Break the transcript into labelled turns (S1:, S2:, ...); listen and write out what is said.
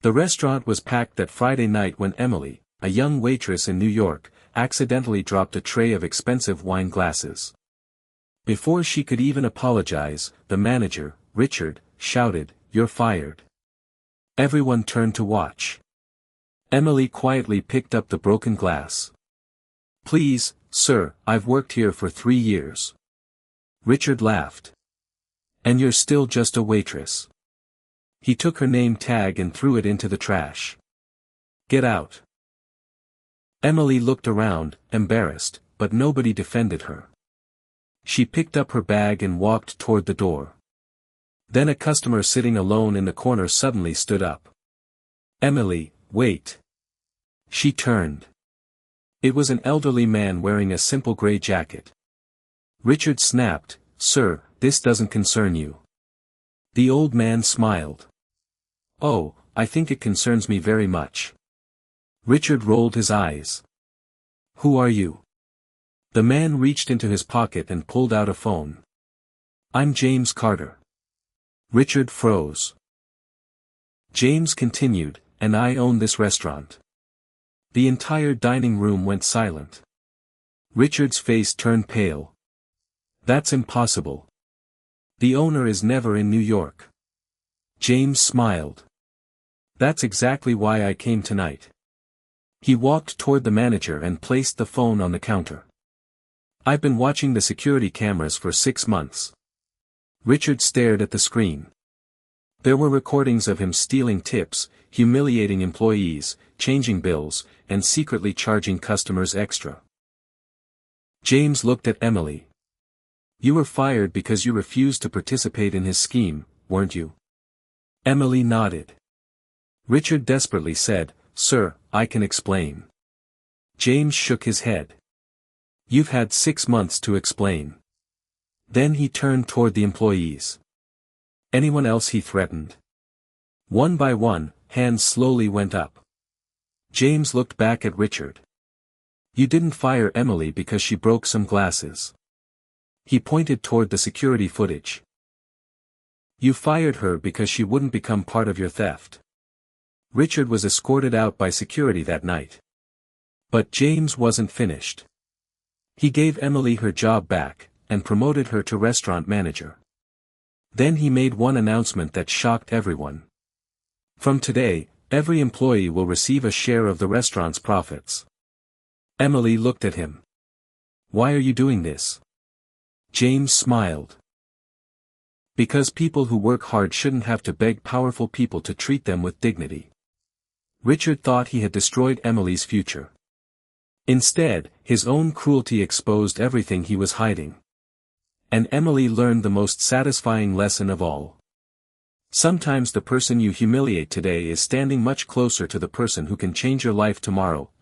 S1: The restaurant was packed that Friday night when Emily, a young waitress in New York, accidentally dropped a tray of expensive wine glasses. Before she could even apologize, the manager, Richard, shouted, "You're fired." Everyone turned to watch. Emily quietly picked up the broken glass. "Please, sir, I've worked here for 3 years." Richard laughed. "And you're still just a waitress." He took her name tag and threw it into the trash. "Get out." Emily looked around, embarrassed, but nobody defended her. She picked up her bag and walked toward the door. Then a customer sitting alone in the corner suddenly stood up. "Emily, wait." She turned. It was an elderly man wearing a simple gray jacket. Richard snapped, "Sir, this doesn't concern you." The old man smiled. "Oh, I think it concerns me very much." Richard rolled his eyes. "Who are you?" The man reached into his pocket and pulled out a phone. "I'm James Carter." Richard froze. James continued, "And I own this restaurant." The entire dining room went silent. Richard's face turned pale. "That's impossible. The owner is never in New York." James smiled. "That's exactly why I came tonight." He walked toward the manager and placed the phone on the counter. "I've been watching the security cameras for 6 months." Richard stared at the screen. There were recordings of him stealing tips, humiliating employees, changing bills, and secretly charging customers extra. James looked at Emily. "You were fired because you refused to participate in his scheme, weren't you?" Emily nodded. Richard desperately said, "Sir, I can explain." James shook his head. "You've had 6 months to explain." Then he turned toward the employees. "Anyone else?" he threatened. One by one, hands slowly went up. James looked back at Richard. "You didn't fire Emily because she broke some glasses." He pointed toward the security footage. "You fired her because she wouldn't become part of your theft." Richard was escorted out by security that night. But James wasn't finished. He gave Emily her job back, and promoted her to restaurant manager. Then he made one announcement that shocked everyone. "From today, every employee will receive a share of the restaurant's profits." Emily looked at him. "Why are you doing this?" James smiled. "Because people who work hard shouldn't have to beg powerful people to treat them with dignity." Richard thought he had destroyed Emily's future. Instead, his own cruelty exposed everything he was hiding. And Emily learned the most satisfying lesson of all. Sometimes the person you humiliate today is standing much closer to the person who can change your life tomorrow. ****